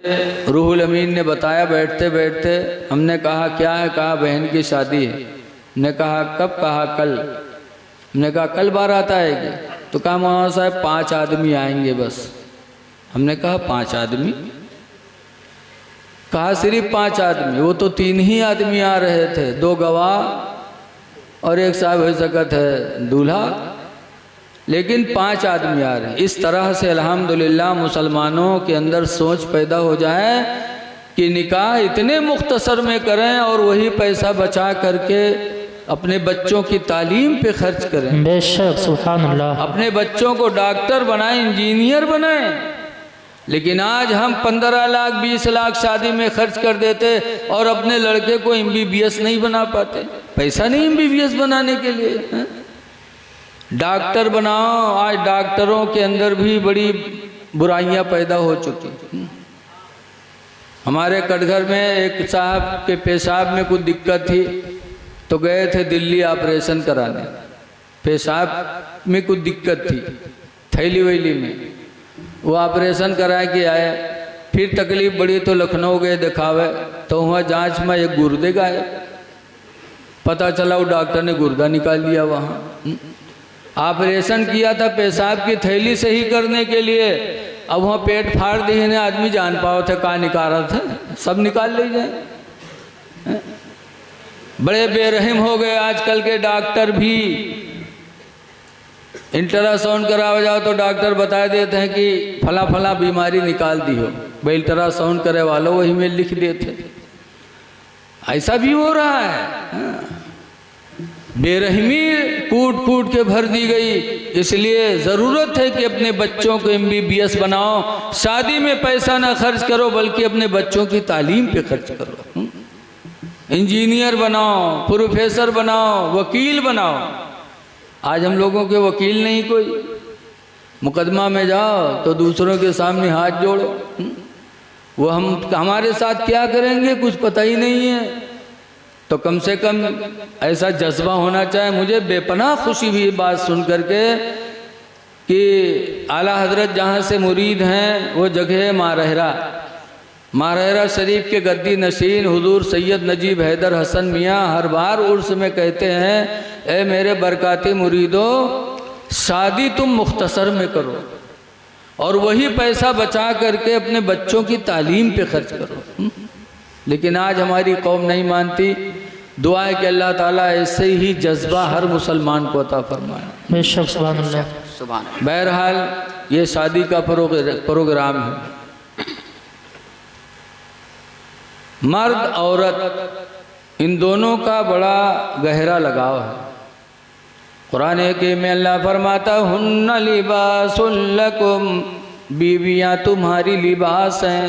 रूहुल अमीन ने बताया बैठते बैठते, हमने कहा क्या है, कहा बहन की शादी है। हमने कहा कब, कहा कल। हमने कहा कल बारात आएगी, तो कहा मौलाना साहब 5 आदमी आएंगे बस। हमने कहा 5 आदमी, कहा सिर्फ 5 आदमी। वो तो 3 ही आदमी आ रहे थे, 2 गवाह और एक साहब हो सकत है दूल्हा, लेकिन 5 आदमी आ रहे हैं। इस तरह से अल्हम्दुलिल्लाह मुसलमानों के अंदर सोच पैदा हो जाए कि निकाह इतने मुख्तसर में करें और वही पैसा बचा करके अपने बच्चों की तालीम पे खर्च करें। बेशक, सुभान अल्लाह। अपने बच्चों को डॉक्टर बनाएं, इंजीनियर बनाएं। लेकिन आज हम 15 लाख 20 लाख शादी में खर्च कर देते और अपने लड़के को MBBS नहीं बना पाते। पैसा नहीं MBBS बनाने के लिए है? डॉक्टर बनाओ। आज डॉक्टरों के अंदर भी बड़ी बुराइयां पैदा हो चुकी। हमारे कटघर में एक साहब के पेशाब में कुछ दिक्कत थी, तो गए थे दिल्ली ऑपरेशन कराने। पेशाब में कुछ दिक्कत थी, थैली वैली में, वो ऑपरेशन करा के आए। फिर तकलीफ बढ़ी तो लखनऊ गए दिखावे, तो वहाँ जांच में एक गुर्दे गायब। पता चला वो डॉक्टर ने गुर्दा निकाल लिया। वहाँ ऑपरेशन किया था पेशाब की थैली सही करने के लिए, अब वहाँ पेट फाड़ दिए ने, आदमी जान पाओ थे कहाँ निकाल रहा था, सब निकाल ले जाए। बड़े बेरहम हो गए आजकल के डॉक्टर भी। अल्ट्रासाउंड करावा जाओ तो डॉक्टर बता देते हैं कि फला फला बीमारी निकाल दी हो, भाई अल्ट्रासाउंड करे वालों वही में लिख देते। ऐसा भी हो रहा है। बेरहमी कूट कूट के भर दी गई। इसलिए ज़रूरत है कि अपने बच्चों को MBBS बनाओ। शादी में पैसा ना खर्च करो, बल्कि अपने बच्चों की तालीम पे खर्च करो। इंजीनियर बनाओ, प्रोफेसर बनाओ, वकील बनाओ। आज हम लोगों के वकील नहीं कोई। मुकदमा में जाओ तो दूसरों के सामने हाथ जोड़ो। वो हमारे साथ क्या करेंगे कुछ पता ही नहीं है। तो कम से कम ऐसा जज्बा होना चाहिए। मुझे बेपनाह खुशी हुई बात सुन करके कि आला हजरत जहाँ से मुरीद हैं वो जगह है मारहरा। मारहरा शरीफ के गद्दी नशीन हुजूर सैयद नजीब हैदर हसन मियाँ हर बार उर्स में कहते हैं, ए मेरे बरकाती मुरीदों, शादी तुम मुख्तसर में करो और वही पैसा बचा करके अपने बच्चों की तालीम पे खर्च करो। लेकिन आज हमारी कौम नहीं मानती। दुआ है कि अल्लाह ताला ऐसे ही जज्बा हर मुसलमान को अता फरमाए। बेशक, सुभान अल्लाह। बहरहाल ये शादी का प्रोग्राम है। मर्द औरत इन दोनों का बड़ा गहरा लगाव है। कुरान हकीम में अल्लाह फरमाता, हुन्ना लिबासुल लकुम, बीवियाँ तुम्हारी लिबास हैं,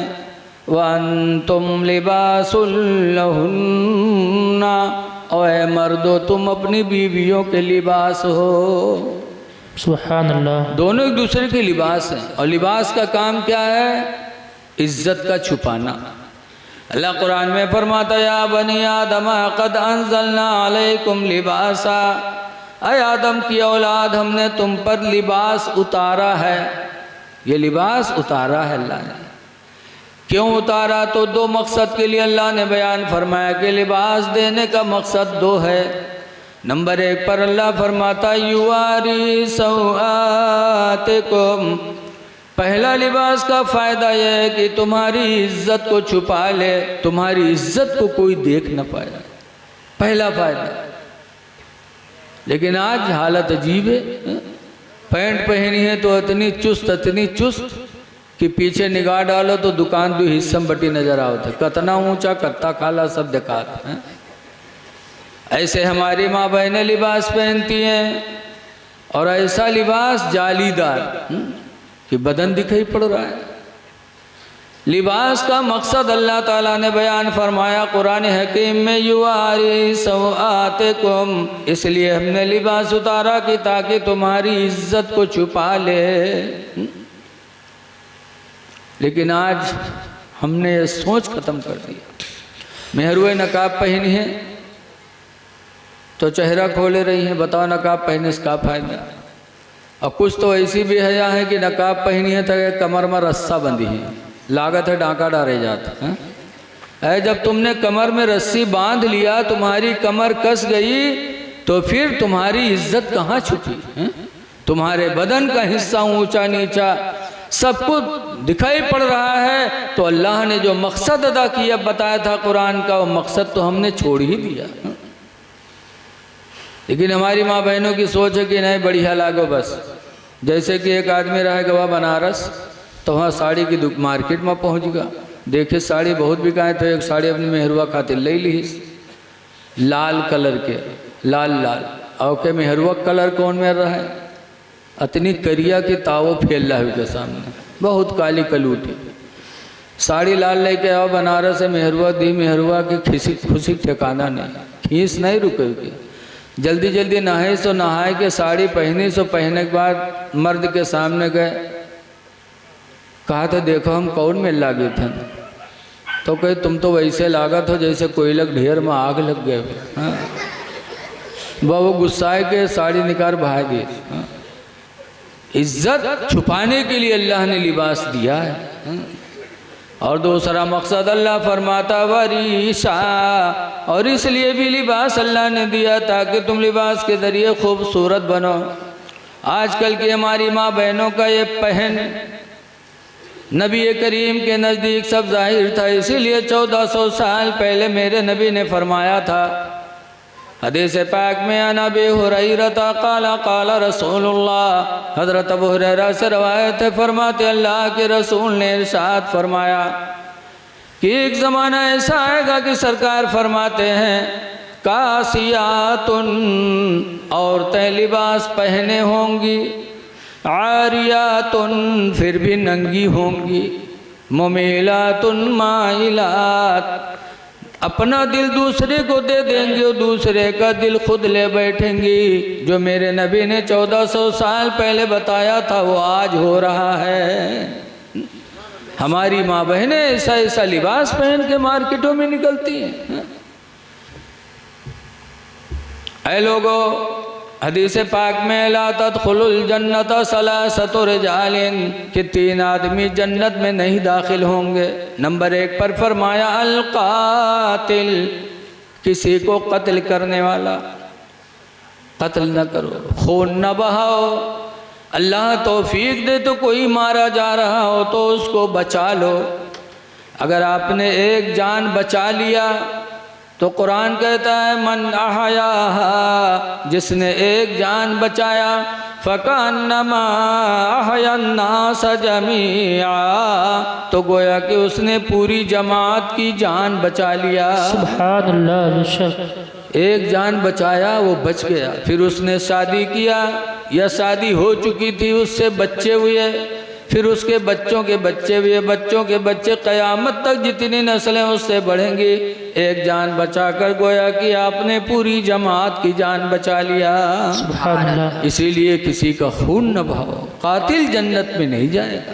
वअन्तुम लिबासुल लहुन्ना, और मर्दो तुम अपनी बीवियों के लिबास हो। सुभान अल्लाह। दोनों एक दूसरे के लिबास हैं। और लिबास का काम क्या है? इज्जत का छुपाना। अल्लाह कुरान में फरमाता, या बनी आदम क़द अंज़लना अलैकुम लिबासा, ऐ आदम की औलाद हमने तुम पर लिबास उतारा है। ये लिबास उतारा है अल्लाह ने। क्यों उतारा? तो 2 मकसद के लिए अल्लाह ने बयान फरमाया कि लिबास देने का मकसद 2 है। नंबर 1 पर अल्लाह फरमाता, युवारी सौआतिकुम, पहला लिबास का फ़ायदा यह है कि तुम्हारी इज्जत को छुपा ले, तुम्हारी इज्जत को कोई देख न पाए, पहला फ़ायदा। लेकिन आज हालत अजीब है। पैंट पहनी है तो इतनी चुस्त कि पीछे निगाह डालो तो दुकान 2 हिस्सा में बटी नजर आवत, कतना ऊंचा कत्ता खाला सब दिखात है। ऐसे हमारी माँ बहनें लिबास पहनती हैं, और ऐसा लिबास जालीदार कि बदन दिखाई पड़ रहा है। लिबास का मकसद अल्लाह ताला ने बयान फरमाया कुरान हकीम में, युवारी सौआतिकुम, इसलिए हमने लिबास उतारा कि ताकि तुम्हारी इज्जत को छुपा ले। लेकिन आज हमने ये सोच ख़त्म कर दी। मेहरुए नकाब पहनी है तो चेहरा खोले रही हैं, बताओ नकाब पहने से क्या फ़ायदा। और कुछ तो ऐसी भी हया है कि नकाब पहनी है तो कमर में रस्सा बंधी है, लागत है डांका डारे जाता है। ऐ जब तुमने कमर में रस्सी बांध लिया, तुम्हारी कमर कस गई, तो फिर तुम्हारी इज्जत कहाँ छुपी है? तुम्हारे बदन का हिस्सा ऊंचा नीचा सब कुछ दिखाई पड़ रहा है। तो अल्लाह ने जो मकसद अदा किया बताया था कुरान का, वो मकसद तो हमने छोड़ ही दिया। लेकिन हमारी माँ बहनों की सोच है कि नहीं बढ़िया लागो बस। जैसे कि एक आदमी रह गया बनारस, तो वहाँ साड़ी की मार्केट में पहुँच गया, देखे साड़ी बहुत बिकाए, तो एक साड़ी अपनी मेहरुआ खातिर ले ली, लाल कलर के, लाल लाल। और के मेहरुआ कलर कौन में रहा है? अतनी करिया की तावो फैल रहा है उसके सामने, बहुत काली कलूटी साड़ी लाल लेके आओ बनारस से, मेहरुआ दी, मेहरुआ की खिसी खुशी ठिकाना नहीं, खींच नहीं रुकेगी। जल्दी जल्दी नहाए सो नहाए के साड़ी पहनी सो पहनने के बाद मर्द के सामने गए, कहा था देखो हम कौन में लागे थे? तो कहे तुम तो वैसे लागत हो जैसे कोयलक ढेर में आग लग गए। हाँ, वो गुस्साए के साड़ी निकाल भागी। हाँ? इज्जत छुपाने के लिए अल्लाह ने लिबास दिया है। हाँ? और दूसरा मकसद अल्लाह फरमाता वरीशा, और इसलिए भी लिबास अल्लाह ने दिया ताकि तुम लिबास के ज़रिए खूबसूरत बनो। आजकल की हमारी माँ बहनों का ये पहन नबी करीम के नज़दीक सब जाहिर था, इसीलिए 1400 साल पहले मेरे नबी ने फरमाया था हदीस पाक में, अनबी हुरैरा काला काला रसूलुल्लाह, हज़रत अबू हुरैरा से रवायत है, फरमाते अल्लाह के रसूल ने इरशाद फरमाया कि एक ज़माना ऐसा आएगा कि सरकार फरमाते हैं कासियातुन, औरतें लिबास पहने होंगी, आरियातुन, फिर भी नंगी होंगी, मुमीलातुन माइलात, अपना दिल दूसरे को दे देंगे और दूसरे का दिल खुद ले बैठेंगी। जो मेरे नबी ने 1400 साल पहले बताया था वो आज हो रहा है। हमारी माँ बहनें ऐसा ऐसा लिबास पहन के मार्केटों में निकलती हैं। ऐ लोगों, हदीस पाक में ला तदखुलुल जन्नत सलासतु रिजालिन, कि 3 आदमी जन्नत में नहीं दाखिल होंगे। नंबर 1 पर फरमाया अल कातिल, किसी को कत्ल करने वाला, कत्ल न करो, खून न बहाओ। अल्लाह तौफीक दे तो कोई मारा जा रहा हो तो उसको बचा लो। अगर आपने एक जान बचा लिया तो कुरान कहता है मन अहयाहा, जिसने एक जान बचाया, फकान्नमा अहयन्नास जमीआ, तो गोया कि उसने पूरी जमात की जान बचा लिया। सुभान अल्लाह। एक जान बचाया, वो बच गया। फिर उसने शादी किया या शादी हो चुकी थी, उससे बच्चे हुए, फिर उसके बच्चों के बच्चे हुए, बच्चों के बच्चे, क़यामत तक जितनी नस्लें उससे बढ़ेंगी। एक जान बचाकर गोया कि आपने पूरी जमात की जान बचा लिया। सुभान अल्लाह। इसीलिए किसी का खून न बहाओ, कातिल जन्नत में नहीं जाएगा।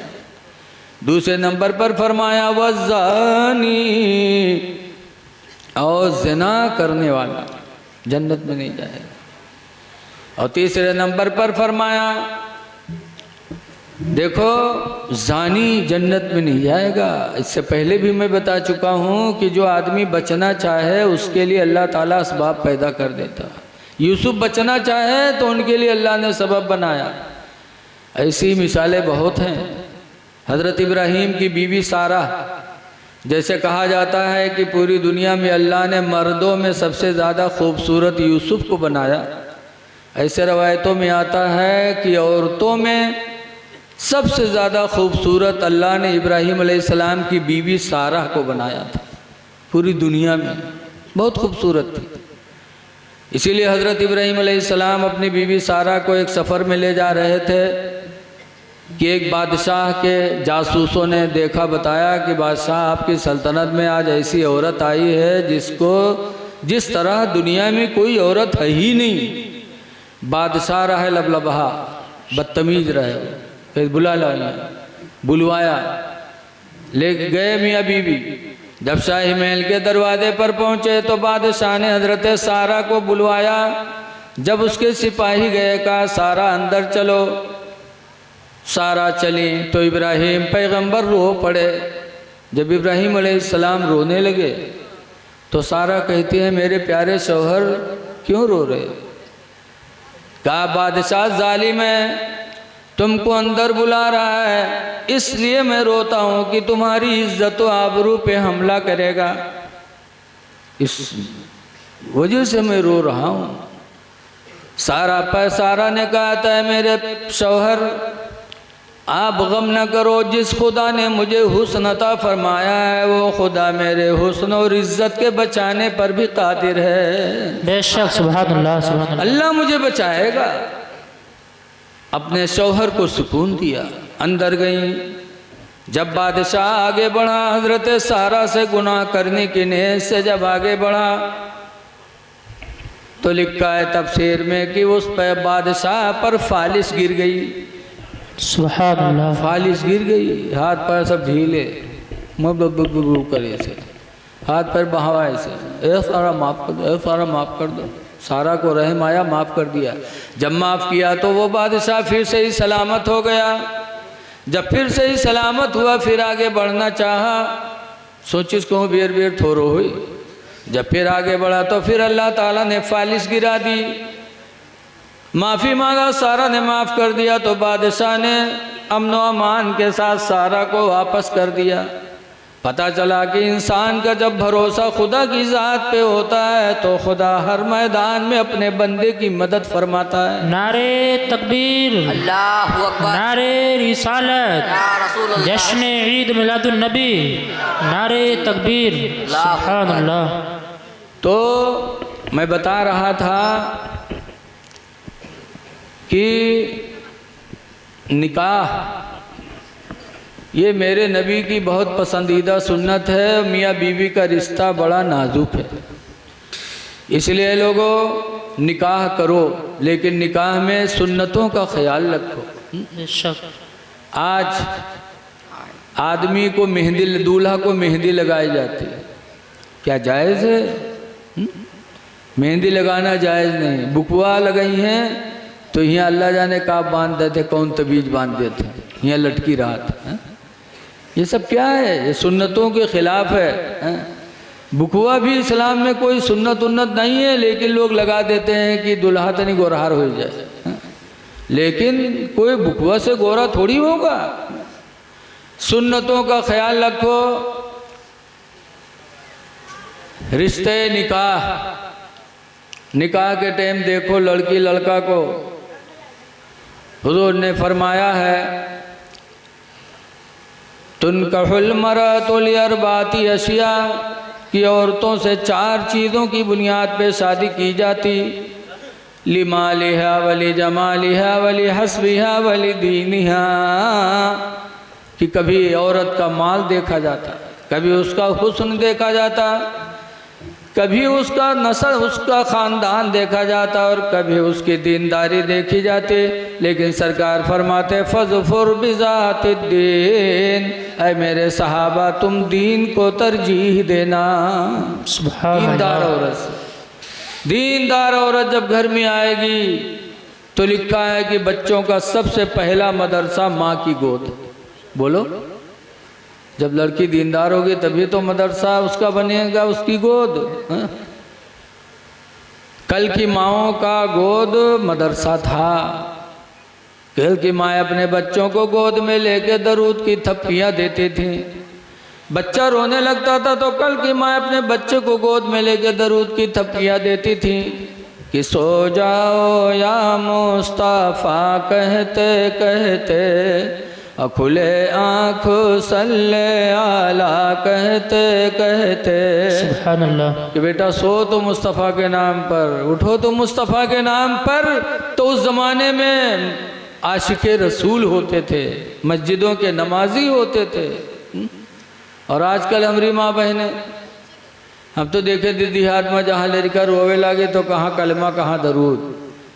दूसरे नंबर पर फरमाया वज़ानी, और ज़िना करने वाला जन्नत में नहीं जाएगा। और तीसरे नंबर पर फरमाया देखो जानी जन्नत में नहीं जाएगा। इससे पहले भी मैं बता चुका हूँ कि जो आदमी बचना चाहे उसके लिए अल्लाह ताला असबाब पैदा कर देता। यूसुफ बचना चाहे तो उनके लिए अल्लाह ने सबब बनाया। ऐसी मिसालें बहुत हैं। हज़रत इब्राहीम की बीवी सारा, जैसे कहा जाता है कि पूरी दुनिया में अल्लाह ने मर्दों में सबसे ज़्यादा खूबसूरत यूसुफ को बनाया, ऐसे रवायतों में आता है कि औरतों में सबसे ज़्यादा खूबसूरत अल्लाह ने इब्राहीम अलैहिस्सलाम की बीवी सारा को बनाया था। पूरी दुनिया में बहुत खूबसूरत थी। इसीलिए हज़रत इब्राहीम अलैहिस्सलाम अपनी बीवी सारा को एक सफ़र में ले जा रहे थे कि एक बादशाह के जासूसों ने देखा, बताया कि बादशाह आपकी सल्तनत में आज ऐसी औरत आई है जिसको जिस तरह दुनिया में कोई औरत है ही नहीं। बादशाह रहे लबलबहा, बदतमीज रहे, फिर बुला लाया, बुलवाया, ले गए मियाँ बीवी। जब शाही महल के दरवाजे पर पहुँचे तो बादशाह ने हज़रत सारा को बुलवाया। जब उसके सिपाही गए, कहा सारा अंदर चलो। सारा चली तो इब्राहीम पैगंबर रो पड़े। जब इब्राहीम अलैहिस्सलाम रोने लगे तो सारा कहती है मेरे प्यारे शौहर क्यों रो रहे? कहा बादशाह जालिम है, तुमको अंदर बुला रहा है, इसलिए मैं रोता हूँ कि तुम्हारी इज्जत व आबरू पे हमला करेगा, इस वजह से मैं रो रहा हूँ। सारा ने कहा था मेरे शौहर आप गम न करो, जिस खुदा ने मुझे हुस्न अता फरमाया है वो खुदा मेरे हुस्न और इज्जत के बचाने पर भी कादिर है। बेशक सुभान अल्लाह, सुभान अल्लाह। अल्लाह मुझे बचाएगा। अपने शौहर को सुकून दिया, अंदर गई। जब बादशाह आगे बढ़ा, हजरत सारा से गुनाह करने की नीयत से जब आगे बढ़ा तो लिखा है तफसीर में कि उस पर बादशाह पर फालिश गिर गई। सुभान अल्लाह। फालिश गिर गई, हाथ पैर सब ढीले, मुँह करे से, हाथ पैर बहावा ऐसे, ए सारा माफ़ कर दो, ए सारा माफ़ कर दो। सारा को रहम आया, माफ़ कर दिया। जब माफ़ किया तो वो बादशाह फिर से ही सलामत हो गया। जब फिर से ही सलामत हुआ फिर आगे बढ़ना चाहा, सोचिस कहूँ बेर बेर थोरो हुई। जब फिर आगे बढ़ा तो फिर अल्लाह ताला ने फालिश गिरा दी। माफ़ी मांगा, सारा ने माफ़ कर दिया तो बादशाह ने अमन व अमान के साथ सारा को वापस कर दिया। पता चला कि इंसान का जब भरोसा खुदा की ज़ात पे होता है तो खुदा हर मैदान में अपने बंदे की मदद फरमाता है। नारे तकबीर, अल्लाहु अकबर, नारे रिसालत, या रसूल अल्लाह, जश्न ईद मिलादुन नबी, नारे तकबीर, सुभान अल्लाह। तो मैं बता रहा था कि निकाह ये मेरे नबी की बहुत पसंदीदा सुन्नत है। मियाँ बीवी का रिश्ता बड़ा नाजुक है, इसलिए लोगों निकाह करो, लेकिन निकाह में सुन्नतों का ख्याल रखो। बेशक। आज आदमी को मेहंदी, दूल्हा को मेहंदी लगाई जाती है, क्या जायज़ है? मेहंदी लगाना जायज़ नहीं। बुकवा लगाई हैं तो यहाँ अल्लाह जाने का बांध देते, कौन तबीज बांध देते, यहाँ लटकी रात है। ये सब क्या है? ये सुन्नतों के खिलाफ है। बुकवा भी इस्लाम में कोई सुन्नत उन्नत नहीं है, लेकिन लोग लगा देते हैं कि दुल्हा तनी गोरहार हो जाए, लेकिन कोई बुकवा से गोरा थोड़ी होगा। सुन्नतों का ख्याल रखो। रिश्ते निकाह के टाइम देखो लड़की लड़का को हुजूर ने फरमाया है तुनकहुल मरअतुल लिअरबाति अशिया कि औरतों से 4 चीज़ों की बुनियाद पे शादी की जाती। लिमालिहा वली जमालिहा वली हस्बिहा वली दीनिहा, कि कभी औरत का माल देखा जाता, कभी उसका हुस्न देखा जाता, कभी उसका नस्ल, उसका ख़ानदान देखा जाता और कभी उसकी दीनदारी देखी जाती। लेकिन सरकार फरमाते फज़फुर बिज़ातिद्दीन, ऐ मेरे सहाबा तुम दीन को तरजीह देना। दीनदार औरत से, दीनदार औरत जब घर में आएगी तो लिखा है कि बच्चों का सबसे पहला मदरसा माँ की गोद। बोलो, जब लड़की दीनदार होगी तभी तो मदरसा उसका बनेगा, उसकी गोद। कल की माओं का गोद मदरसा था। कल की माएँ अपने बच्चों को गोद में लेके दरूद की थप्पियाँ देती थी। बच्चा रोने लगता था तो कल की माँ अपने बच्चे को गोद में लेके दरूद की थप्पियाँ देती थी कि सो जाओ या मुस्तफ़ा कहते कहते, खुले आँख सल्ले आला कहते कहते। सुभान अल्लाह। कि बेटा सो तो मुस्तफ़ा के नाम पर, उठो तो मुस्तफ़ा के नाम पर। तो उस ज़माने में आशिक़े रसूल होते थे, मस्जिदों के नमाजी होते थे। और आजकल हमारी माँ बहनें, हम तो देखे देहात में जहाँ लड़का रोवे लगे तो कहाँ कलमा कहाँ दरूद,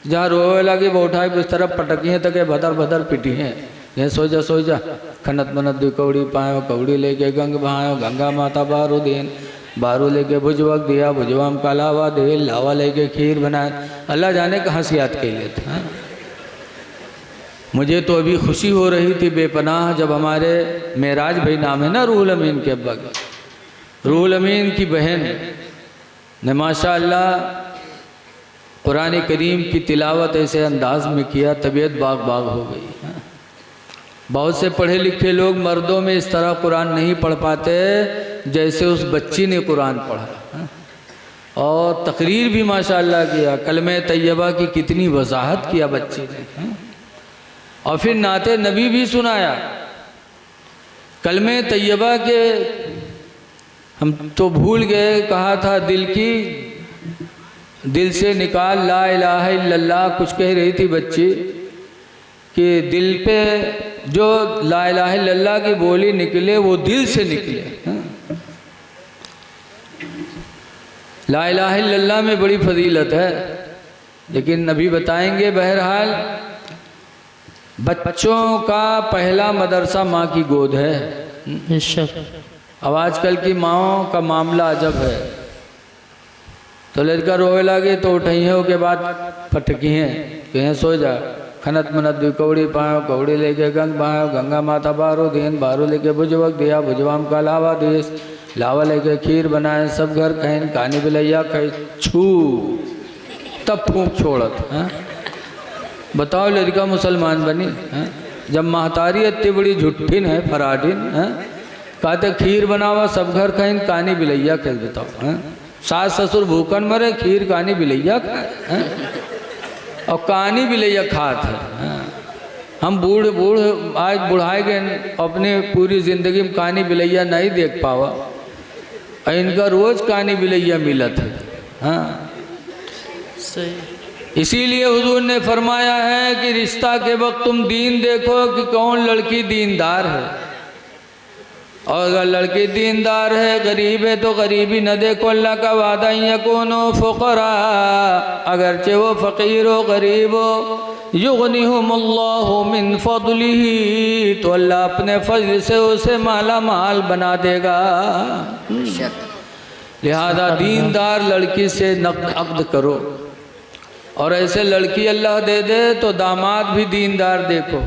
जहाँ रोवे लगे वो उठाए इस तरफ पटकी हैं तक भदर भदर पिटी हैं। ये सो जा खनत मनत दु कौड़ी पायो, कौड़ी लेके गंग बहायो, गंगा माता बारू देन, बारू लेके भुजवक दिया, भुजवा में कालावा दे, लावा लेके खीर बनाए। अल्लाह जाने कहाँ से याद के लिए था। मुझे तो अभी खुशी हो रही थी बेपनाह जब हमारे मेराज भाई नाम है ना रूहुल अमीन के अब्बा का, रूहुल अमीन की बहन ने माशाअल्लाह कुरान करीम की तिलावत ऐसे अंदाज में किया, तबीयत बाग बाग हो गई। बहुत से पढ़े लिखे लोग मर्दों में इस तरह कुरान नहीं पढ़ पाते जैसे उस बच्ची ने कुरान पढ़ा, और तकरीर भी माशाअल्लाह किया, कलमे तैयबा की कितनी वजाहत किया बच्ची ने, और फिर नाते नबी भी सुनाया। कलमे तैयबा के हम तो भूल गए, कहा था दिल से निकाल ला इलाहा इल्लल्लाह, कुछ कह रही थी बच्ची कि दिल पे जो ला इलाहा इल्लल्लाह की बोली निकले वो दिल से निकले। ला इलाहा इल्लल्लाह में बड़ी फजीलत है, लेकिन अभी बताएंगे। बहरहाल बच्चों का पहला मदरसा माँ की गोद है। अब आजकल की माँओं का मामला अजब है, तो लड़का रोए लगे तो उठैयों के बाद फटकी हैं, कहें सो जा, खनत मनत भी कौड़ी पायो, कौड़ी लेके गंग पायो, गंगा माता बारो देन, बारो लेके भुजवक दिया, भुजवाम का लावा देश, लावा लेके खीर बनाए, सब घर कहन कहानी बिलैया कह छू तब फूंक छोड़त है। बताओ लड़का मुसलमान बनी है? जब महतारी इतनी बड़ी झुट्ठिन है, फराडिन है, कहते खीर बनावा सब घर कहन कहानी बिलैया कह, बताओ है? सास ससुर भूखन मरे, खीर कहानी बिलैया खाए है? और कहानी बिलैया खात है। हम बूढ़ आज बुढ़ाए गए, अपने पूरी ज़िंदगी में कहानी बिलैया नहीं देख पावा, इनका रोज़ कहानी बिलैया मिलत है। हाँ, इसीलिए हुजूर ने फरमाया है कि रिश्ता के वक्त तुम दीन देखो कि कौन लड़की दीनदार है, और अगर लड़की दीनदार है, गरीब है तो गरीबी न देखो। अल्लाह का वादा यकूनो फुकरा, अगरचे वो फ़कीर हो गरीब हो, युगनिहुमुल्लाहु मिन फदलिही, तो अल्लाह अपने फजल से उसे माला माल बना देगा। लिहाजा दीनदार लड़की से अक़्द करो, और ऐसे लड़की अल्लाह दे दे तो दामाद भी दीनदार देखो।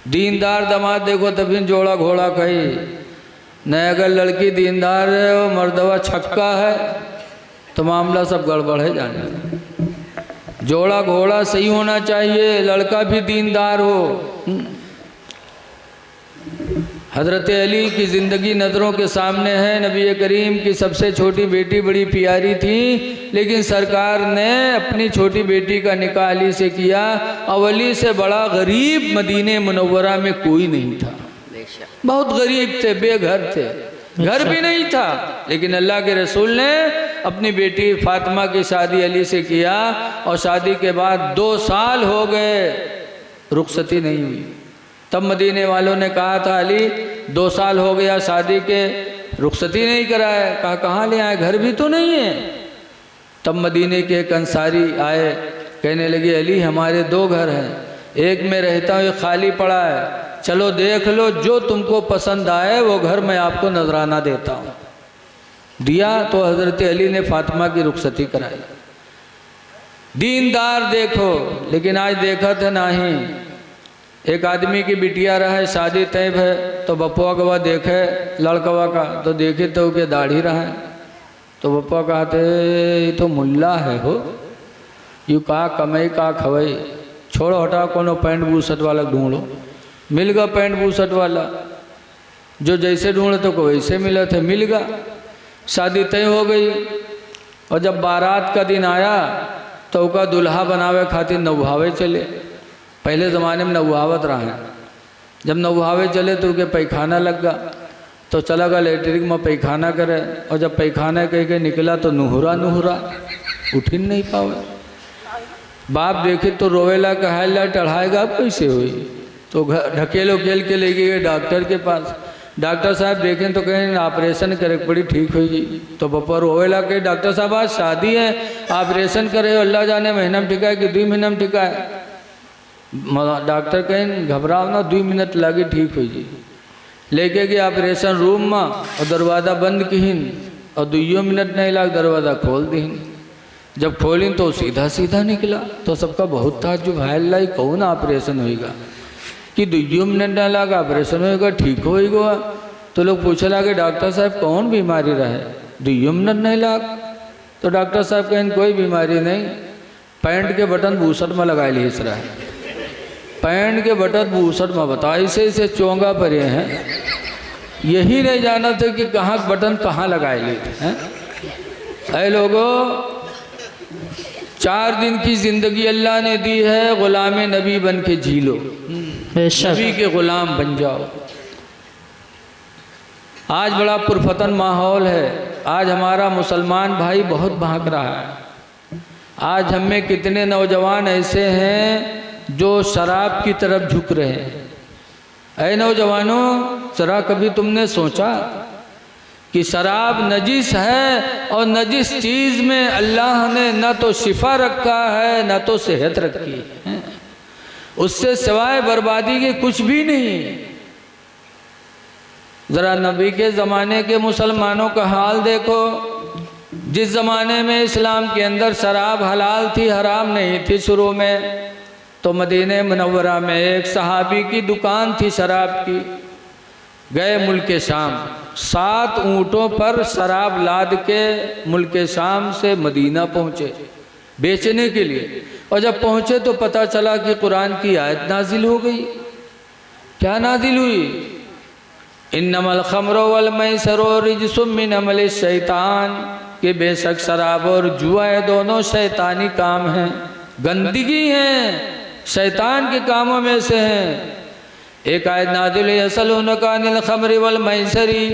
दीनदार दामाद देखो तभी जोड़ा घोड़ा कही न। अगर लड़की दीनदार है और मर्दवा छक्का है तो मामला सब गड़बड़ है जाने। जोड़ा घोड़ा सही होना चाहिए, लड़का भी दीनदार हो। हज़रत अली की ज़िंदगी नज़रों के सामने है। नबी करीम की सबसे छोटी बेटी बड़ी प्यारी थी, लेकिन सरकार ने अपनी छोटी बेटी का निकाह अली से किया। अली से बड़ा गरीब मदीने मुनव्वरा में कोई नहीं था, बहुत गरीब थे, बेघर थे, घर भी नहीं था। लेकिन अल्लाह के रसूल ने अपनी बेटी फातिमा की शादी अली से किया, और शादी के बाद 2 साल हो गए रुखसती नहीं हुई। तब मदीने वालों ने कहा था अली 2 साल हो गया शादी के, रुखसती नहीं कराया। कहा कहाँ ले आए, घर भी तो नहीं है। तब मदीने के एक अंसारी आए, कहने लगे अली हमारे 2 घर हैं, एक में रहता हूँ, एक खाली पड़ा है, चलो देख लो, जो तुमको पसंद आए वो घर मैं आपको नजराना देता हूँ। दिया तो हज़रत अली ने फातिमा की रुखसती कराई। दीनदार देखो, लेकिन आज देखा था नहीं। एक आदमी की बिटिया रहे, शादी तय है, तो बपुआ गवा देखे लड़कवा का, तो देखे तो के दाढ़ी रहा है, तो बपुआ कहते ये तो मुल्ला है हो, यू का कमाई का खवई, छोड़ो हटा कोनो पैंट बूसट वाला ढूंढो। मिल गया पैंट बूसट वाला, जो जैसे ढूंढे तो को वैसे मिला थे, मिल गया। शादी तय हो गई, और जब बारात का दिन आया तो उसका दुल्हा बनावे खातिर नौहावे चले। पहले ज़माने में नौहावत रहा है, जब नौहावे चले तो उनके पैखाना लग गया, तो चला गया लेटरिन में पैखाना करे, और जब पैखाना कह के निकला तो नुहरा उठ ही नहीं पावे। बाप देखे तो रोवेला कहा टढ़ाएगा अब कैसे हुई, तो ढकेलो खेल के ले गए डॉक्टर के पास। डॉक्टर साहब देखें तो कहें ऑपरेशन करे बड़ी ठीक होगी। तो बपा रोवेला कहे डॉक्टर साहब आज शादी है, ऑपरेशन करे, अल्लाह जाने महीना में टिका है कि 2 महीना में टिका है। डॉक्टर कहें घबराओ ना, 2 मिनट लगे ठीक होगी। लेके गए ऑपरेशन रूम में, और दरवाज़ा बंद किन, और 2 मिनट नहीं लग दरवाज़ा खोल दीन। जब खोली तो सीधा सीधा निकला। तो सबका बहुत ताज्जुब, हाय अल्लाह ये कौन ऑपरेशन होएगा कि 2 मिनट लगा ऑपरेशन होएगा ठीक होएगा। तो लोग पूछे लगे डॉक्टर साहब कौन बीमारी रहे 2 मिनट नहीं लग। तो डॉक्टर साहब कहें कोई बीमारी नहीं, पैंट के बटन बूसट में लगा ली इस रहा, पैंट के बटन बूसट में बता इसे चोंगा पर हैं, यही नहीं जाना था कि कहाँ बटन कहाँ लगाए ली हैं। ऐ लोगों 4 दिन की जिंदगी अल्लाह ने दी है, गुलाम नबी बन के जी लो, नबी के गुलाम बन जाओ। आज बड़ा पुरफतन माहौल है, आज हमारा मुसलमान भाई बहुत भाग रहा है। आज हम में कितने नौजवान ऐसे हैं जो शराब की तरफ झुक रहे हैं। ऐ नौजवानों जरा कभी तुमने सोचा कि शराब नजिस है और नजिस चीज़ में अल्लाह ने न तो शिफा रखा है न तो सेहत रखी है, उससे सिवाय बर्बादी के कुछ भी नहीं। ज़रा नबी के ज़माने के मुसलमानों का हाल देखो। जिस ज़माने में इस्लाम के अंदर शराब हलाल थी, हराम नहीं थी शुरू में, तो मदीने मुनव्वरा में एक सहाबी की दुकान थी शराब की। गए मुल्क शाम, 7 ऊँटों पर शराब लाद के मुल्क शाम से मदीना पहुँचे बेचने के लिए। और जब पहुँचे तो पता चला कि कुरान की आयत नाजिल हो गई। क्या नाजिल हुई? इन्नमल खम्रो वल मैसरो रिज्सुम मिन अमल शैतान, कि बेशक शराब और जुआ दोनों शैतानी काम हैं, गंदगी हैं, शैतान के कामों में से हैं। एक आयत नाज़िल है यसअलूनका अनिल खम्रि वल मैसरी,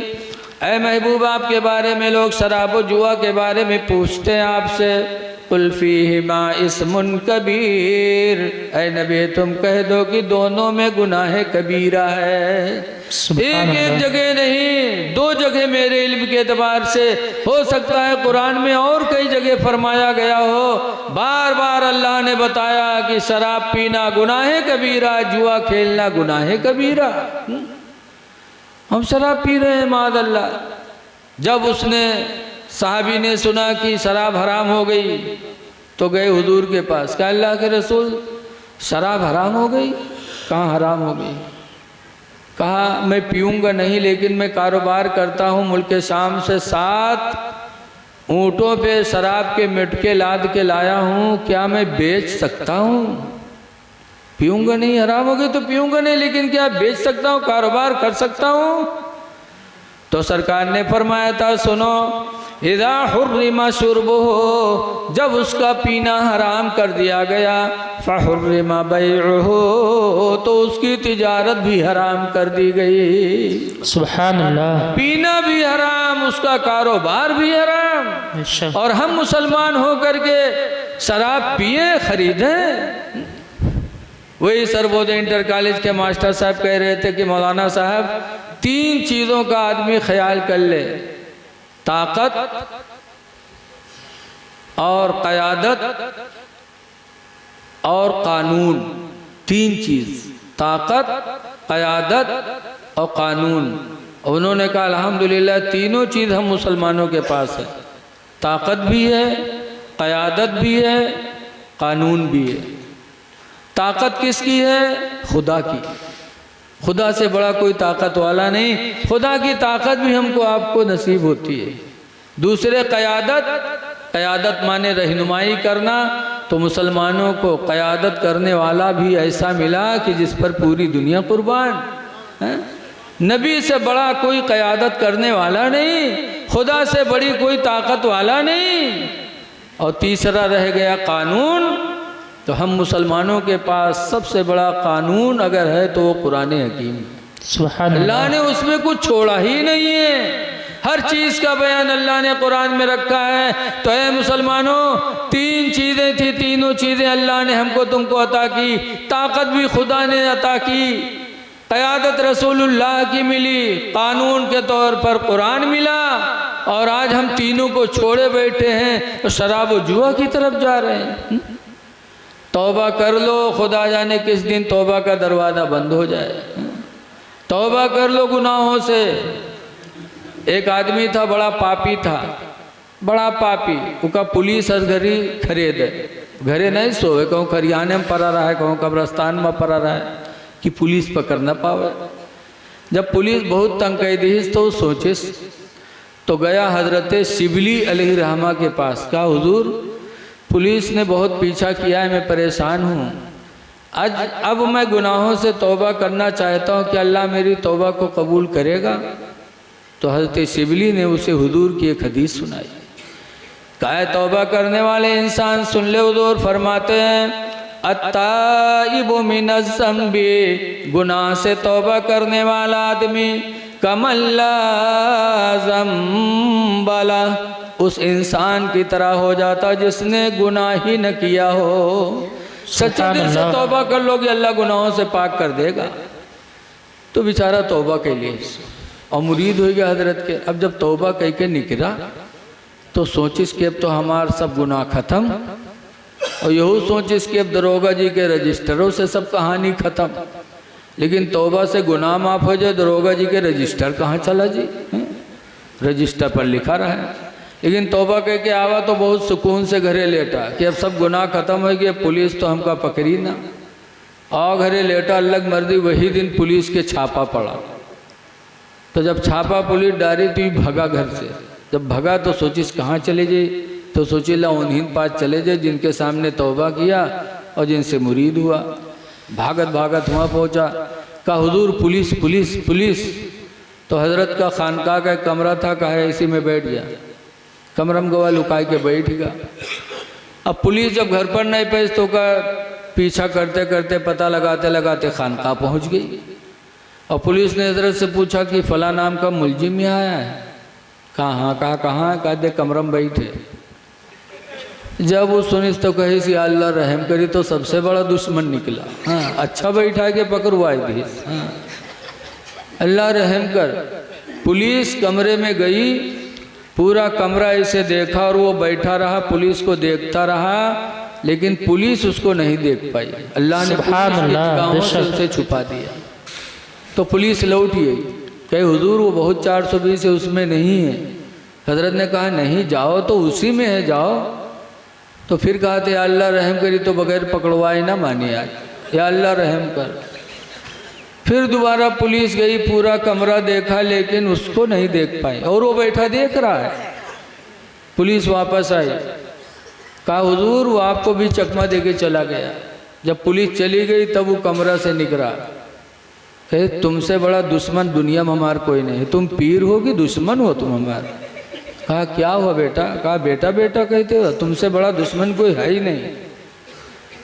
ऐ महबूब आपके बारे में लोग शराब और जुआ के बारे में पूछते हैं आपसे। कुल फीहिमा इस्मुन कबीर, ऐ नबी तुम कह दो कि दोनों में गुनाह कबीरा है। एक जगह नहीं 2 जगह मेरे इल्म के एतबार से, हो सकता है कुरान में और कई जगह फरमाया गया हो, बार बार अल्लाह ने बताया कि शराब पीना गुनाह कबीरा, जुआ खेलना गुनाह कबीरा। हम शराब पी रहे हैं मादअल्लाह। जब उसने साहबी ने सुना कि शराब हराम हो गई तो गए हुजूर के पास, कहा अल्लाह के रसूल शराब हराम हो गई? कहाँ हराम हो गई? कहा मैं पीऊँगा नहीं, लेकिन मैं कारोबार करता हूँ, मुल्क शाम से 7 ऊँटों पे शराब के मटके लाद के लाया हूँ, क्या मैं बेच सकता हूँ? पीऊँगा नहीं, हराम हो गई तो पीऊँगा नहीं, लेकिन क्या बेच सकता हूँ, कारोबार कर सकता हूँ? तो सरकार ने फरमाया था सुनो, इज़ा हुर्रिमा शुर्बुहु, जब उसका पीना हराम कर दिया गया, फहुर्रिमा बैउहु, तो उसकी तिजारत भी हराम कर दी गई। सुभान अल्लाह। पीना भी हराम, उसका कारोबार भी हराम। और हम मुसलमान हो करके शराब पिए खरीदें। वही सर्वोदय इंटर कॉलेज के मास्टर साहब कह रहे थे कि मौलाना साहब 3 चीज़ों का आदमी ख्याल कर ले, ताकत और क़यादत और कानून। 3 चीज़, ताकत, क़यादत और कानून। और उन्होंने कहा अल्हम्दुलिल्लाह तीनों चीज़ हम मुसलमानों के पास है, ताकत भी है, क़यादत भी है, कानून भी है। ताकत किसकी है? खुदा की। खुदा से बड़ा कोई ताकत वाला नहीं। खुदा की ताकत भी हमको आपको नसीब होती है। दूसरे क़यादत, क़यादत माने रहनुमाई करना, तो मुसलमानों को क़यादत करने वाला भी ऐसा मिला कि जिस पर पूरी दुनिया कुर्बान है। नबी से बड़ा कोई क़यादत करने वाला नहीं, खुदा से बड़ी कोई ताकत वाला नहीं। और तीसरा रह गया कानून। तो हम मुसलमानों के पास सबसे बड़ा कानून अगर है तो वो कुरान हकीम। सुभान अल्लाह ने उसमें कुछ छोड़ा ही नहीं है, हर चीज़ का बयान अल्लाह ने कुरान में रखा है। तो ऐ मुसलमानों 3 चीज़ें थी, तीनों चीज़ें अल्लाह ने हमको तुमको अता की। ताकत भी खुदा ने अता की, क़यादत रसूलुल्लाह की मिली, कानून के तौर पर कुरान मिला। और आज हम तीनों को छोड़े बैठे हैं तो शराब व जुआ की तरफ जा रहे हैं। तौबा कर लो, खुदा जाने किस दिन तौबा का दरवाज़ा बंद हो जाए। तौबा कर लो गुनाहों से। एक आदमी था, बड़ा पापी था, बड़ा पापी उका पुलिस घरी खरीद घरे नहीं सोए, कहूँ खरियाने में पड़ा रहा है, कहूँ कब्रस्तान में पड़ा रहा है कि पुलिस पकड़ न पावे। जब पुलिस बहुत तंग कर दी तो सोचिस, तो गया हजरत शिबली अलैहि रहमा के पास, कहा हुजूर पुलिस ने बहुत पीछा किया है, मैं परेशान हूँ, अब मैं गुनाहों से तौबा करना चाहता हूँ कि अल्लाह मेरी तौबा को कबूल करेगा। तो हजरत शिबली ने उसे हुजूर की एक हदीस सुनाई। कहा तौबा करने वाले इंसान सुन ले, हुजूर फरमाते हैं अत्ताइबु मिनज़ ज़ंबी, गुनाह से तौबा करने वाला आदमी कमल्ला ज़ंबला, उस इंसान की तरह हो जाता जिसने गुनाह ही न किया हो। सच्चे दिल से तौबा कर लोगे अल्लाह गुनाहों से पाक कर देगा। तो बेचारा तौबा के लिए और मुरीद हो गया हजरत के। अब जब तौबा कह के निकला तो सोचिस कि अब तो हमार सब गुनाह खत्म, और यहू सोचिस कि अब दरोगा जी के रजिस्टरों से सब कहानी खत्म। लेकिन तौबा से गुनाह माफ़ हो जाए, दरोगा जी के रजिस्टर कहाँ चला जी? रजिस्टर पर लिखा रहा है। लेकिन तौबा कह के आवा तो बहुत सुकून से घरे लेटा कि अब सब गुनाह खत्म हो गया, पुलिस तो हमका पकड़ी ना। आओ घरे लेटा, अलग मर्दी। वही दिन पुलिस के छापा पड़ा। तो जब छापा पुलिस डारी तो भगा घर से। जब भगा तो सोचिस कहाँ चले जाए, तो सोची ला उन्हीं पास चले जाए जिनके सामने तौबा किया और जिनसे मुरीद हुआ। भागत भागत वहाँ पहुँचा, कहा हुजूर पुलिस पुलिस पुलिस। तो हजरत का खानका का एक कमरा था, कहा इसी में बैठ गया। कमरम गवा लुकाई के बैठ गया। अब पुलिस जब घर पर नहीं पहुँच तो का पीछा करते करते पता लगाते लगाते खानका पहुँच गई। और पुलिस ने हजरत से पूछा कि फला नाम का मुलजिम यहाँ आया है? कहाँ कहाँ? कहा दे कमरम बैठे। जब वो सुनिस तो कही सी अल्लाह रहम करी, तो सबसे बड़ा दुश्मन निकला। हाँ, अच्छा बैठा के पकड़वाई दी। हाँ, अल्लाह रहम कर। पुलिस कमरे में गई, पूरा कमरा इसे देखा और वो बैठा रहा, पुलिस को देखता रहा, लेकिन पुलिस उसको नहीं देख पाई। अल्लाह ने गाँव से उसे छुपा दिया। तो पुलिस लौट गई, कहे हुजूर वो बहुत 420 है, उसमें नहीं है। हजरत ने कहा नहीं, जाओ तो उसी में है, जाओ। तो फिर कहा थे अल्लाह रहम करी, तो बगैर पकड़वाए ना मानी आज, या अल्लाह रहम कर। फिर दोबारा पुलिस गई, पूरा कमरा देखा, लेकिन उसको नहीं देख पाई और वो बैठा देख रहा है। पुलिस वापस आई, कहा हुजूर वो आपको भी चकमा देके चला गया। जब पुलिस चली गई तब वो कमरा से निकला। कहे तुमसे बड़ा दुश्मन दुनिया में हमार कोई नहीं, तुम पीर हो कि दुश्मन हो तुम हमारे? कहा क्या हुआ बेटा? कहा बेटा बेटा कहते हो, तुमसे बड़ा दुश्मन कोई है ही नहीं।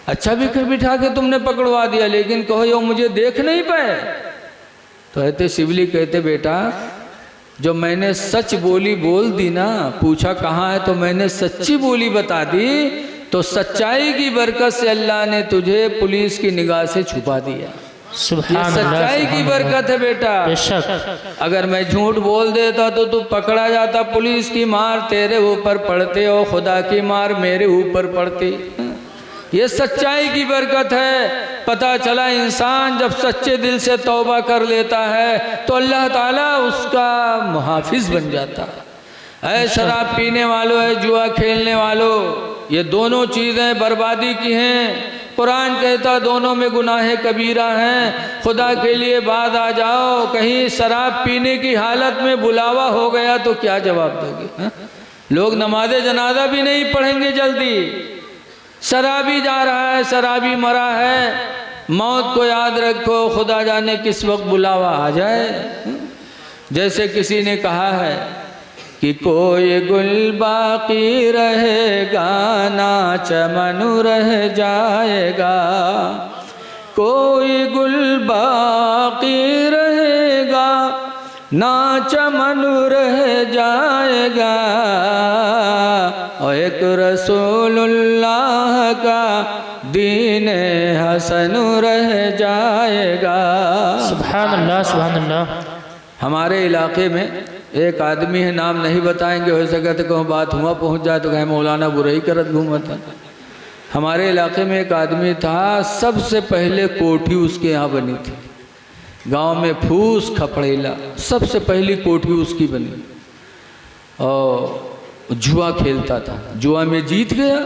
अच्छा भी फिर बिठा के तुमने पकड़वा दिया, लेकिन कहो यो मुझे देख नहीं पाए। तो कहते शिबली कहते बेटा जो मैंने सच बोली बोल दी ना, पूछा कहाँ है तो मैंने सच्ची बोली बता दी, तो सच्चाई की बरकत से अल्लाह ने तुझे पुलिस की निगाह से छुपा दिया। ये सच्चाई की बरकत है बेटा। अगर मैं झूठ बोल देता तो तू पकड़ा जाता, पुलिस की मार तेरे ऊपर पड़ते और खुदा की मार मेरे ऊपर पड़ती। ये सच्चाई की बरकत है। पता चला इंसान जब सच्चे दिल से तौबा कर लेता है तो अल्लाह ताला उसका मुहाफिज बन जाता है। ऐ शराब पीने वालों, है जुआ खेलने वालों, ये दोनों चीज़ें बर्बादी की हैं। कुरान कहता दोनों में गुनाह कबीरा हैं। खुदा के लिए बाद आ जाओ, कहीं शराब पीने की हालत में बुलावा हो गया तो क्या जवाब दोगे? लोग नमाज़े जनाजा भी नहीं पढ़ेंगे जल्दी। शराबी जा रहा है, शराबी मरा है, मौत को याद रखो, खुदा जाने किस वक्त बुलावा आ जाए। जैसे किसी ने कहा है कि कोई गुल बाकी रहेगा ना चमन रह जाएगा, कोई गुल बाकी रहेगा ना चमन रह जाएगा, और एक रसूलुल्लाह का दीन हसन रह जाएगा। सुभान अल्लाह सुभान अल्लाह। हमारे इलाके में एक आदमी है, नाम नहीं बताएंगे, हो सके तो कहूँ बात हुआ पहुँच जाए तो कहें मौलाना बुराई करत घूमा था। हमारे इलाके में एक आदमी था, सबसे पहले कोठी उसके यहाँ बनी थी। गांव में फूस खपड़ेला सबसे पहली कोठी उसकी बनी। और जुआ खेलता था, जुआ में जीत गया,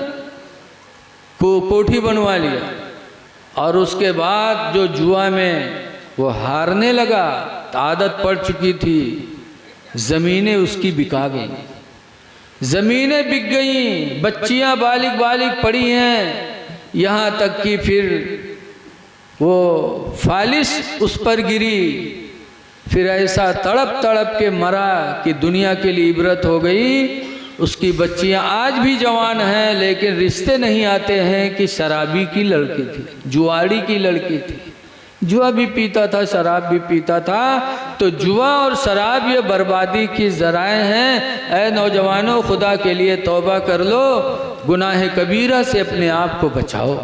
कोठी बनवा लिया, और उसके बाद जो जुआ में वो हारने लगा, तो आदत पड़ चुकी थी, ज़मीनें उसकी बिका गई, ज़मीनें बिक गई, बच्चियां बालिग बालिग पड़ी हैं, यहाँ तक कि फिर वो फालिश उस पर गिरी, फिर ऐसा तड़प तड़प के मरा कि दुनिया के लिए इबरत हो गई। उसकी बच्चियां आज भी जवान हैं, लेकिन रिश्ते नहीं आते हैं कि शराबी की लड़की थी, जुआड़ी की लड़की थी, जुआ भी पीता था, शराब भी पीता था। तो जुआ और शराब ये बर्बादी की ज़राए हैं। ऐ नौजवानों, खुदा के लिए तौबा कर लो, गुनाह कबीरा से अपने आप को बचाओ।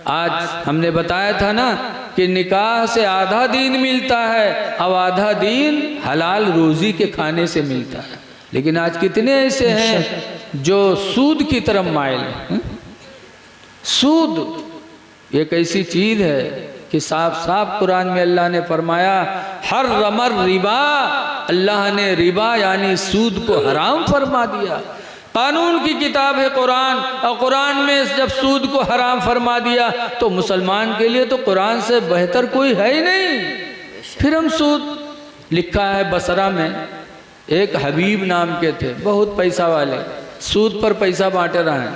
आज हमने बताया था ना कि निकाह से आधा दीन मिलता है, अब आधा दीन हलाल रोज़ी के खाने से मिलता है। लेकिन आज कितने ऐसे हैं जो सूद की तरफ माइल हैं। सूद एक ऐसी चीज़ है कि साफ साफ कुरान में अल्लाह ने फरमाया, हर रमर रिबा, अल्लाह ने रिबा यानी सूद को हराम फरमा दिया। कानून की किताब है कुरान, और कुरान में जब सूद को हराम फरमा दिया तो मुसलमान के लिए तो कुरान से बेहतर कोई है ही नहीं। फिर हम सूद, लिखा है बसरा में एक हबीब नाम के थे, बहुत पैसा वाले, सूद पर पैसा बांटे रहे हैं,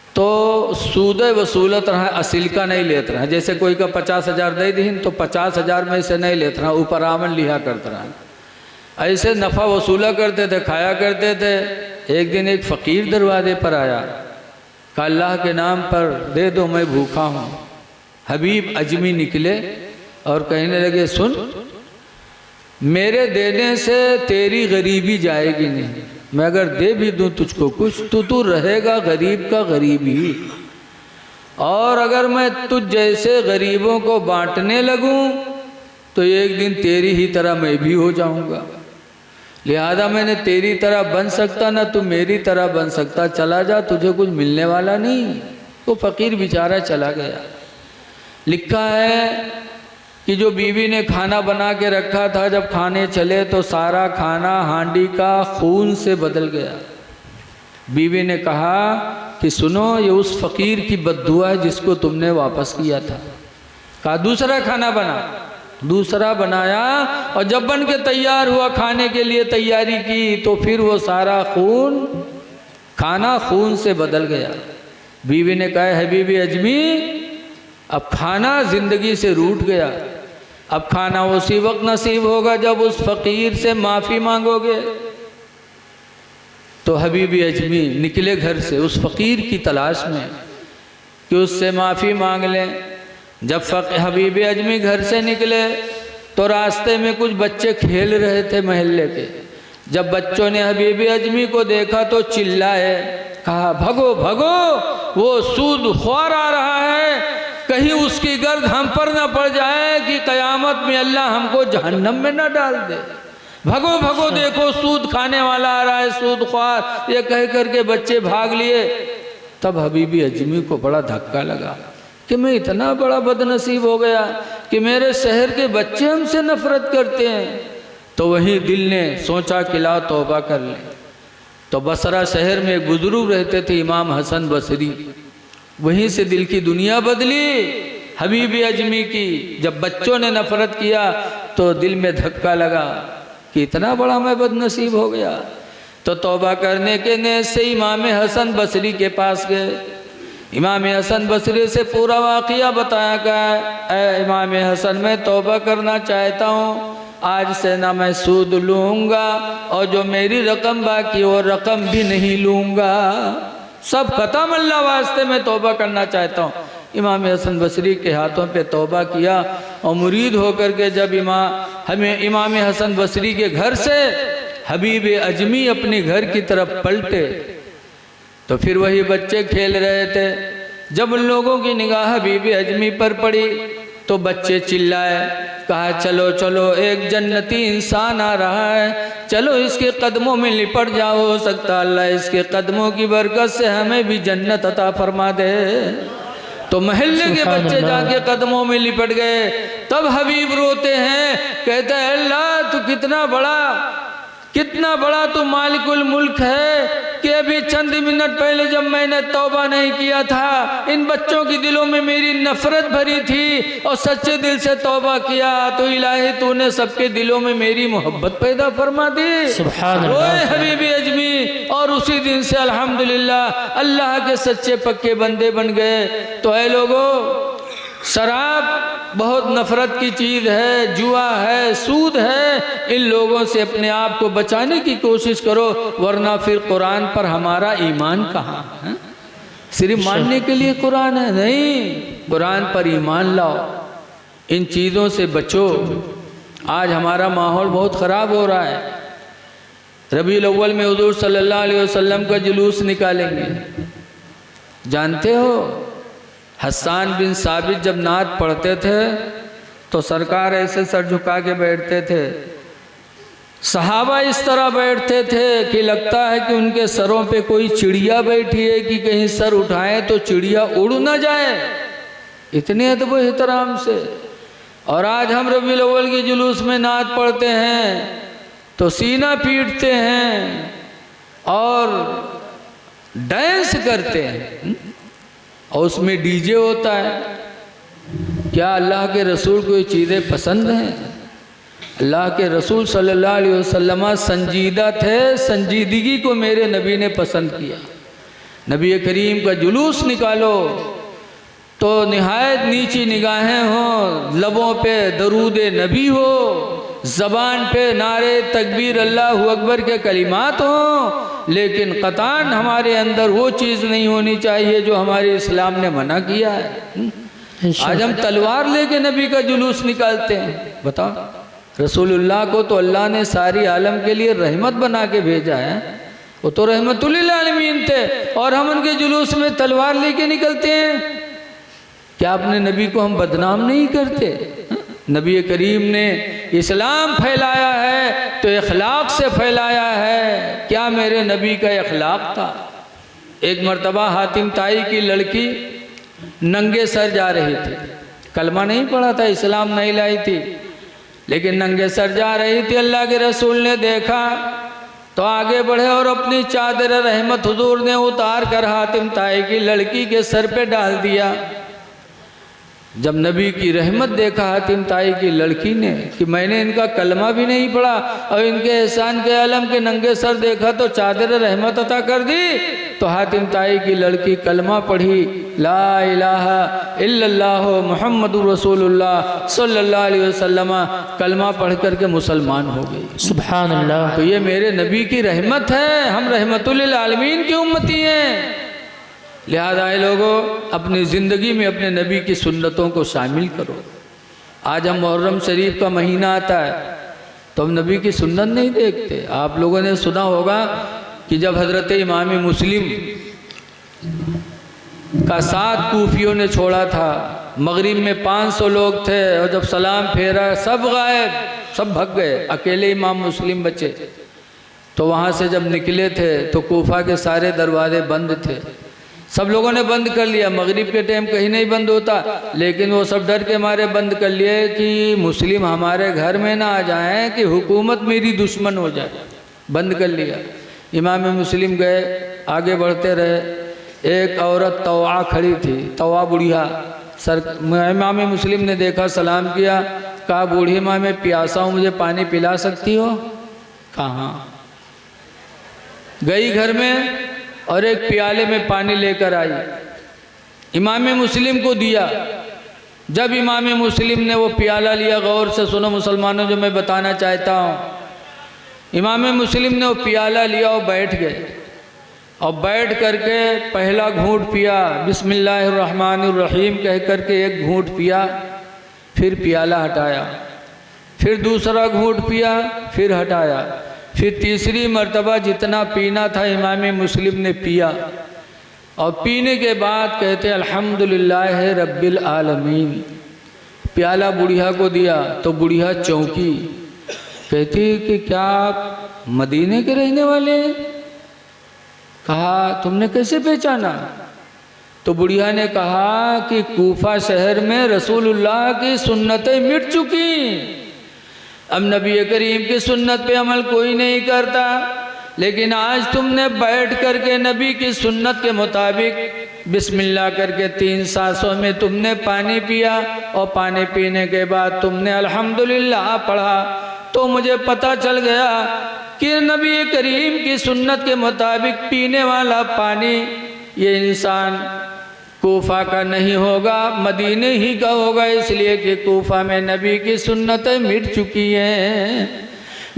तो सूद वसूलत रहा, असिल का नहीं लेते रहा। जैसे कोई का 50,000 दे दीन तो 50,000 में से नहीं लेते रहा, ऊपर आमन लिया करते रहा। ऐसे नफ़ा वसूला करते थे, खाया करते थे। एक दिन एक फ़कीर दरवाजे पर आया, कहा अल्लाह के नाम पर दे दो, मैं भूखा हूँ। हबीब अजमी निकले और कहने लगे, सुन, मेरे देने से तेरी गरीबी जाएगी नहीं, मैं अगर दे भी दूं तुझको कुछ तो तू रहेगा गरीब का गरीब ही, और अगर मैं तुझ जैसे गरीबों को बांटने लगूं तो एक दिन तेरी ही तरह मैं भी हो जाऊंगा। लिहाजा मैंने तेरी तरह बन सकता ना तू मेरी तरह बन सकता, चला जा, तुझे कुछ मिलने वाला नहीं। तो फ़कीर बेचारा चला गया। लिखा है कि जो बीवी ने खाना बना के रखा था, जब खाने चले तो सारा खाना हांडी का खून से बदल गया। बीवी ने कहा कि सुनो, ये उस फ़कीर की बद्दुआ है जिसको तुमने वापस किया था। कहा दूसरा खाना बना, दूसरा बनाया, और जब बन के तैयार हुआ, खाने के लिए तैयारी की, तो फिर वो सारा खून, खाना खून से बदल गया। बीवी ने कहा हबीबी अजमी, अब खाना ज़िंदगी से रूठ गया, अब खाना उसी वक्त नसीब होगा जब उस फ़कीर से माफ़ी मांगोगे। तो हबीबी अजमी निकले घर से उस फ़कीर की तलाश में कि उससे माफ़ी मांग लें। जब हबीबी अजमी घर से निकले तो रास्ते में कुछ बच्चे खेल रहे थे मोहल्ले के। जब बच्चों ने हबीबी अजमी को देखा तो चिल्लाए, कहा भगो भगो, वो सूदख्वार आ रहा है, कहीं उसकी गर्द हम पर न पड़ जाए कि क़यामत में अल्लाह हमको जहन्नम में न डाल दे। भगो भगो, देखो सूद खाने वाला आ रहा है, सूदख्वार। ये कह करके बच्चे भाग लिए। तब हबीबी अजमी को बड़ा धक्का लगा कि मैं इतना बड़ा बदनसीब हो गया कि मेरे शहर के बच्चे हमसे नफरत करते हैं। तो वहीं दिल ने सोचा कि ला तौबा कर ले। तो बसरा शहर में एक बुजुर्ग रहते थे, इमाम हसन बसरी, वहीं से दिल की दुनिया बदली हबीबी अजमी की। जब बच्चों ने नफरत किया तो दिल में धक्का लगा कि इतना बड़ा मैं बदनसीब हो गया। तो तौबा करने के नीयत से इमाम हसन बसरी के पास गए। इमाम हसन बसरी से पूरा वाक़या बताया गया, इमाम हसन मैं तौबा करना चाहता हूँ, आज से ना मैं सूद लूँगा और जो मेरी रकम बाकी वो रकम भी नहीं लूँगा, सब ख़त्म, अल्लाह वास्ते मैं तौबा करना चाहता हूँ। इमाम हसन बसरी के हाथों पे तौबा किया और मुरीद होकर के जब इमाम हसन बसरी के घर से हबीब अजमी अपने घर की तरफ पलटे तो फिर वही बच्चे खेल रहे थे। जब उन लोगों की निगाह हबीब अजमी पर पड़ी तो बच्चे चिल्लाए, कहा चलो चलो, एक जन्नती इंसान आ रहा है, चलो इसके कदमों में लिपट जाओ, हो सकता अल्लाह इसके कदमों की बरकत से हमें भी जन्नत अता फरमा दे। तो महल्ले के बच्चे जाके कदमों में लिपट गए। तब हबीब रोते हैं, कहते हैं अल्लाह तू कितना बड़ा कितना बड़ा तू मालिकुल मुल्क है कि अभी चंद मिनट पहले जब मैंने तौबा नहीं किया था, इन बच्चों के दिलों में मेरी नफरत भरी थी और सच्चे दिल से तौबा किया तो इलाही तूने सबके दिलों में मेरी मोहब्बत पैदा फरमा दी। सुभान ओए अल्लाह। हबीबी अजमी, और उसी दिन से अल्हम्दुलिल्लाह अल्लाह के सच्चे पक्के बंदे बन गए। तो है लोगों, शराब बहुत नफरत की चीज़ है, जुआ है, सूद है, इन लोगों से अपने आप को बचाने की कोशिश करो, वरना फिर कुरान पर हमारा ईमान कहाँ है? सिर्फ मानने के लिए कुरान है नहीं, कुरान पर ईमान लाओ, इन चीज़ों से बचो। आज हमारा माहौल बहुत ख़राब हो रहा है। रबीउल अव्वल में हुजूर सल्लल्लाहु अलैहि वसल्लम का जुलूस निकालेंगे, जानते हो हस्सान बिन साबित जब नात पढ़ते थे तो सरकार ऐसे सर झुका के बैठते थे, सहाबा इस तरह बैठते थे कि लगता है कि उनके सरों पे कोई चिड़िया बैठी है कि कहीं सर उठाएं तो चिड़िया उड़ ना जाए, इतने अदब एहतराम से। और आज हम रबीउल अव्वल के जुलूस में नात पढ़ते हैं तो सीना पीटते हैं और डांस करते हैं और उसमें डीजे होता है। क्या अल्लाह के रसूल को ये चीज़ें पसंद हैं? अल्लाह के रसूल सल्लल्लाहु अलैहि वसल्लम संजीदा थे, संजीदगी को मेरे नबी ने पसंद किया। नबी करीम का जुलूस निकालो तो निहायत नीची निगाहें हों, लबों पे दरूद नबी हो, ज़बान पे नारे तकबीर अल्लाहु अकबर के कलिमात हों, लेकिन क़तान हमारे अंदर वो चीज़ नहीं होनी चाहिए जो हमारे इस्लाम ने मना किया है। आज हम तलवार लेके नबी का जुलूस निकालते हैं। बताओ, रसूलुल्लाह को तो अल्लाह ने सारी आलम के लिए रहमत बना के भेजा है, वो तो रहमतुल्लिल आलमीन थे और हम उनके जुलूस में तलवार लेके निकलते हैं। क्या अपने नबी को हम बदनाम नहीं करते? नबी करीम ने इस्लाम फैलाया है तो इखलाक से फैलाया है। क्या मेरे नबी का इखलाक था? एक मर्तबा हातिम ताई की लड़की नंगे सर जा रही थी, कलमा नहीं पढ़ा था, इस्लाम नहीं लाई थी, लेकिन नंगे सर जा रही थी। अल्लाह के रसूल ने देखा तो आगे बढ़े और अपनी चादर रहमत हुजूर ने उतार कर हातिम ताई की लड़की के सर पे डाल दिया। जब नबी की रहमत देखा हातिम ताई की लड़की ने कि मैंने इनका कलमा भी नहीं पढ़ा और इनके एहसान के आलम के नंगे सर देखा तो चादर रहमत अता कर दी, तो हातिम ताई की लड़की कलमा पढ़ी, ला इलाहा इल्लल्लाह मुहम्मदुर रसूलुल्लाह सल्लल्लाहु अलैहि वसल्लम, कलमा पढ़ करके मुसलमान हो गई। सुभान अल्लाह। तो ये मेरे नबी की रहमत है, हम रहमतुल्लिल आलमीन की उम्मती हैं। लिहाजा लोगों, अपनी ज़िंदगी में अपने नबी की सुन्नतों को शामिल करो। आज हम मुहर्रम शरीफ का महीना आता है तो हम नबी की सुन्नत नहीं देखते। आप लोगों ने सुना होगा कि जब हज़रत इमाम मुस्लिम का साथ कूफियों ने छोड़ा था, मगरिब में 500 लोग थे और जब सलाम फेरा सब गायब, सब भग गए, अकेले इमाम मुस्लिम बचे। तो वहाँ से जब निकले थे तो कूफा के सारे दरवाजे बंद थे, सब लोगों ने बंद कर लिया। मगरिब के टाइम कहीं नहीं बंद होता, लेकिन वो सब डर के मारे बंद कर लिए कि मुस्लिम हमारे घर में ना आ जाएं कि हुकूमत मेरी दुश्मन हो जाए, बंद कर लिया। इमाम मुस्लिम गए, आगे बढ़ते रहे। एक औरत तवा खड़ी थी, तवा बुढ़िया सर। इमाम मुस्लिम ने देखा, सलाम किया, कहा बूढ़ी माँ मैं प्यासा हूँ, मुझे पानी पिला सकती हो? कहाँ? गई घर में और एक प्याले में पानी लेकर आई, इमाम मुस्लिम को दिया। जब इमाम मुस्लिम ने वो प्याला लिया, गौर से सुनो मुसलमानों जो मैं बताना चाहता हूँ। इमाम मुस्लिम ने वो प्याला लिया और बैठ गए और बैठ करके पहला घूंट पिया, बिस्मिल्लाहिर्रहमानिर्रहीम कह करके एक घूंट पिया, फिर प्याला हटाया, फिर दूसरा घूंट पिया, फिर हटाया, फिर तीसरी मर्तबा जितना पीना था इमाम मुस्लिम ने पिया। और पीने के बाद कहते अल्हम्दुलिल्लाह रब्बिल आलमीन। प्याला बुढ़िया को दिया तो बुढ़िया चौंकी, कहती कि क्या आप मदीने के रहने वाले हैं? कहा तुमने कैसे पहचाना? तो बुढ़िया ने कहा कि कूफा शहर में रसूलुल्लाह की सुन्नतें मिट चुकी, अब नबी करीम की सुन्नत पे अमल कोई नहीं करता, लेकिन आज तुमने बैठ करके नबी की सुन्नत के मुताबिक बिस्मिल्लाह करके 3 सांसों में तुमने पानी पिया, और पानी पीने के बाद तुमने अल्हम्दुलिल्लाह पढ़ा, तो मुझे पता चल गया कि नबी करीम की सुन्नत के मुताबिक पीने वाला पानी ये इंसान कूफा का नहीं होगा, मदीने ही का होगा, इसलिए कि कूफा में नबी की सुन्नतें मिट चुकी हैं।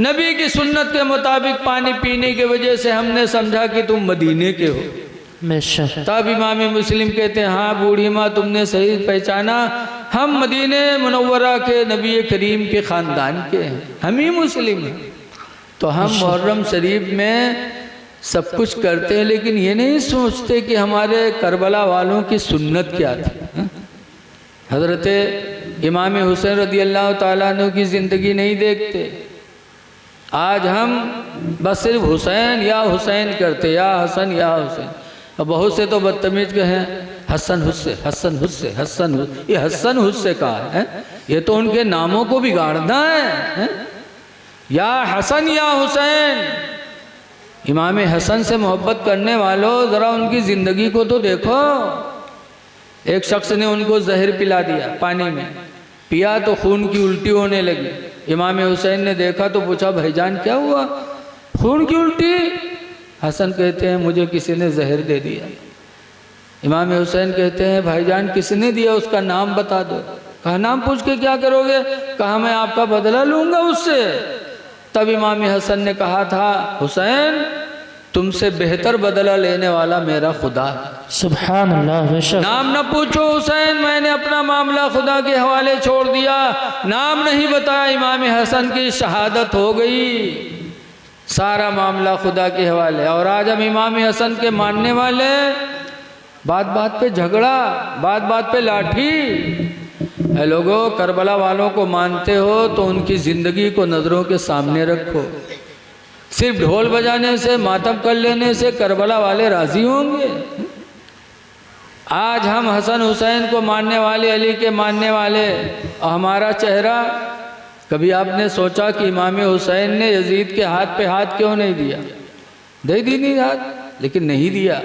नबी की सुन्नत के मुताबिक पानी पीने की वजह से हमने समझा कि तुम मदीने के हो। तब इमाम मुस्लिम कहते हैं, हाँ बूढ़ी माँ तुमने सही पहचाना, हम मदीने मुनव्वरा के नबी करीम के ख़ानदान के हैं, हम ही मुस्लिम हैं। तो हम मुहर्रम शरीफ में सब कुछ करते हैं, लेकिन ये नहीं सोचते कि हमारे करबला वालों की सुन्नत क्या थी। हज़रत इमाम हुसैन रज़ी अल्लाह ताला अन्हु की ज़िंदगी नहीं देखते। आज हम बस सिर्फ हुसैन या हुसैन करते, या हसन या हुसैन। अब बहुत से तो बदतमीज के हैं, हसन हुस्से हसन हुस्से हसन हुस्से, ये हसन हुस्से का है, ये तो उनके नामों को बिगाड़ना है। या हसन या हुसैन। इमाम हसन से मोहब्बत करने वालों ज़रा उनकी ज़िंदगी को तो देखो। एक शख्स ने उनको जहर पिला दिया, पानी में पिया तो खून की उल्टी होने लगी। इमाम हुसैन ने देखा तो पूछा, भाईजान क्या हुआ, खून की उल्टी? हसन कहते हैं, मुझे किसी ने जहर दे दिया। इमाम हुसैन कहते हैं, भाईजान किसने दिया, उसका नाम बता दो। कहा नाम पूछ के क्या करोगे? कहा मैं आपका बदला लूँगा उससे। तब इमाम हसन ने कहा था, हुसैन तुमसे बेहतर बदला लेने वाला मेरा खुदा है। सुभान अल्लाह। नाम न पूछो हुसैन, मैंने अपना मामला खुदा के हवाले छोड़ दिया। नाम नहीं बताया, इमाम हसन की शहादत हो गई, सारा मामला खुदा के हवाले। और आज हम इमाम हसन के मानने वाले, बात बात पे झगड़ा, बात बात पे लाठी। लोगों, करबला वालों को मानते हो तो उनकी ज़िंदगी को नज़रों के सामने रखो। सिर्फ ढोल बजाने से, मातम कर लेने से करबला वाले राज़ी होंगे? आज हम हसन हुसैन को मानने वाले, अली के मानने वाले, और हमारा चेहरा, कभी आपने सोचा कि इमाम हुसैन ने यजीद के हाथ पे हाथ क्यों नहीं दिया? दे दी नहीं हाथ, लेकिन नहीं दिया।